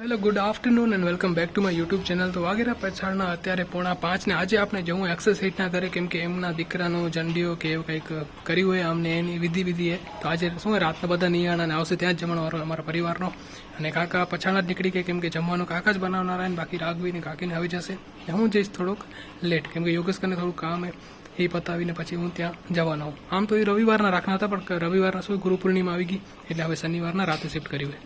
Hello, good afternoon and welcome back to my YouTube channel. તો વાગેરા પછાડના અત્યારે 4:45 ને આજે આપણે જવું એક્સરસાઇઝ ના કરે, કેમ કે એમના દીકરાનો જંડીઓ કે એવું કંઈક કર્યું હોય અમને એની વિધિ તો આજે શું હોય રાતના બધા નિયાણા આવશે ત્યાં જ જમણવારો અમારા પરિવારનો. અને કાકા પછાડના જ નીકળી ગયા કેમ કે જમવાનું કાકા જ બનાવનારા અને બાકી રાઘવી ને કાકીને આવી જશે. હું જઈશ થોડુંક લેટ કેમ કે યોગેશ કરીને થોડું કામ એ પતાવીને પછી હું ત્યાં જવાનો હું. આમ તો એ રવિવારના રાખના હતા પણ રવિવારના શું ગુરુ પૂર્ણિમા આવી ગઈ એટલે હવે શનિવારના રાતે શિફ્ટ કર્યું હોય.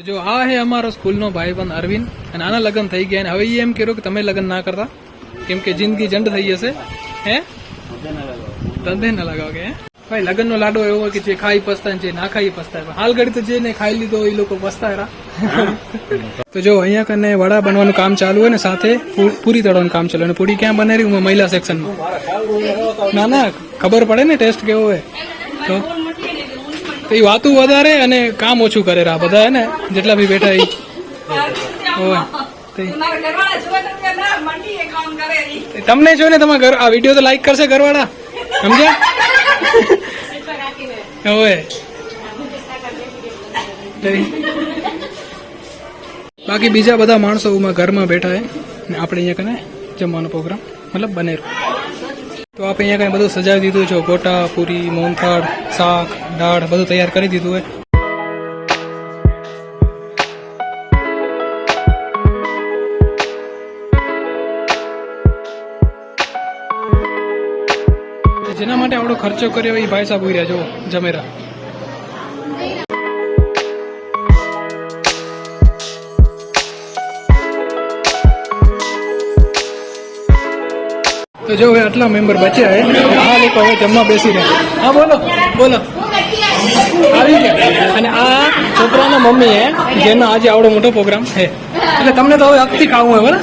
જો આ હે અમારો સ્કૂલનો ભાઈબંધ અરવિંદ અને આના લગ્ન થઈ ગયા અને હવે એ એમ કર્યો કે તમે લગ્ન ના કરતા કેમ કે જિંદગી જંડ થઈ જશે. હે ધંધે ના લગાવો કે ભાઈ લગ્નનો લાડો એવો હોય કે જે ખાઈ પસ્તાય જે ના ખાઈ પસ્તાય. હાલ ઘડી તો જેને ખાઈ લીધો એ લોકો પસ્તાય. તો જો અહીંયા કને વડા બનવાનું કામ ચાલુ હોય ને સાથે પૂરી તળવાનું કામ ચાલુ. અને પૂરી ક્યાં બને રહી મહિલા સેક્શનમાં. ના ખબર પડે ને ટેસ્ટ કેવો હોય તો એ વાતું વધારે અને કામ ઓછું કરે આ બધા હે ને જેટલા બી બેઠા તમને જો ને તમારા ઘર આ વિડીયો તો લાઈક કરશે ઘરવાળા સમજ્યા હોય. બાકી બીજા બધા માણસો ઘરમાં બેઠા હે ને આપણે અહીંયા કને જમવાનો પ્રોગ્રામ મતલબ બને. તો આપણે અહીંયા કઈ બધું સજાવી દીધું છે. ગોટા પૂરી મોહનથાળ શાક દાળ બધું તૈયાર કરી દીધું હોય. જેના માટે આવડો ખર્ચો કર્યો એ ભાઈ સાહેબ રહ્યા જો જમેરા. તો જો હવે આટલા મેમ્બર બચ્યા હે આ લોકો હવે જમવા બેસી રહ્યા. હા બોલો બોલો આવી ગયા. અને આ છોકરાના મમ્મી હે જેનો આજે આવડો મોટો પ્રોગ્રામ છે એટલે તમને તો હવે અગથી ખાવું હોય બરાબર.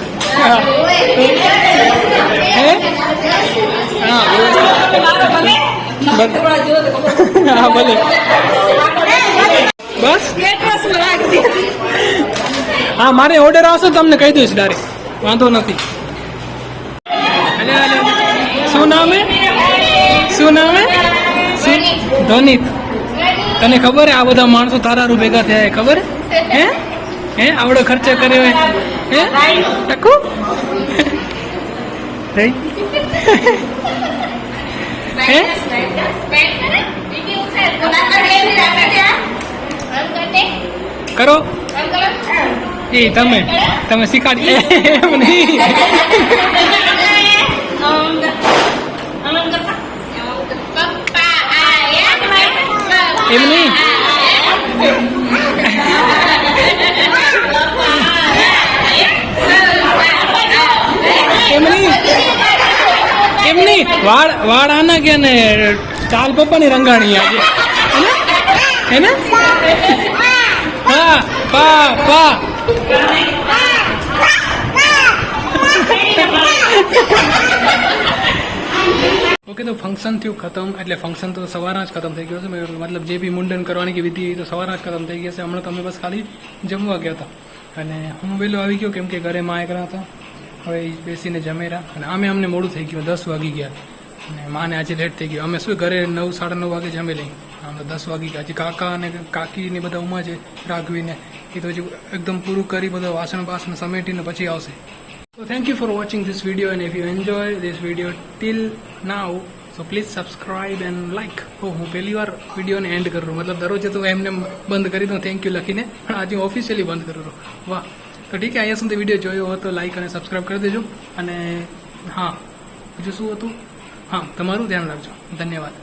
હા ભલે બસ હા મારે ઓર્ડર આવશે તમને કહી દઈશ ડાયરેક્ટ વાંધો નથી. શું નામ હે ધોનિત. તને ખબર હે આ બધા માણસો તારા ભેગા થયા ખબર હે હે આવડો ખર્ચો કર્યો હે ટકુ કરો એ તમે શીખાડી એમ નહીં. એમ નહીં એમ નહીં વાળ આના કે ને ચાલ પપ્પાની રંગાણી આજે હે ને. હા પા પા ઓકે. તો ફંક્શન થયું ખતમ એટલે ફંક્શન તો સવારના જ ખતમ થઈ ગયો છે. મતલબ જે બી મુંડન કરવાની કે વિધિ તો સવારના જ ખતમ થઈ ગયા છે. હમણાં તમે બસ ખાલી જમવા ગયા હતા અને હું વહેલો આવી ગયો કેમ કે ઘરે માં એકલા હતા. હવે બેસીને જમેરા અને અમને મોડું થઈ ગયું 10 વાગી ગયા અને માને આજે લેટ થઈ ગયું. અમે શું ઘરે 9 સાડા 9 વાગે જમી લઈ અમને 10 વાગી ગયા. હજી કાકા અને કાકી ને બધા ઉમા છે રાઘવીને એ તો હજી એકદમ પૂરું કરી બધા વાસણ સમેટીને પછી આવશે. So thank you for watching this video and if you enjoy this video till now so please subscribe and like. હું પહેલી વાર વિડીયોને એન્ડ કરું મતલબ દરરોજ તો એમને બંધ કરી દઉં થેન્ક યુ લખીને પણ આજે ઓફિશિયલી બંધ કરું. વાહ તો ઠીક છે. અહીંયા સુધી વિડીયો જોયો હોય તો લાઈક અને સબસ્ક્રાઈબ કરી દેજો. અને હા બીજું શું હતું હા તમારું ધ્યાન રાખજો. ધન્યવાદ.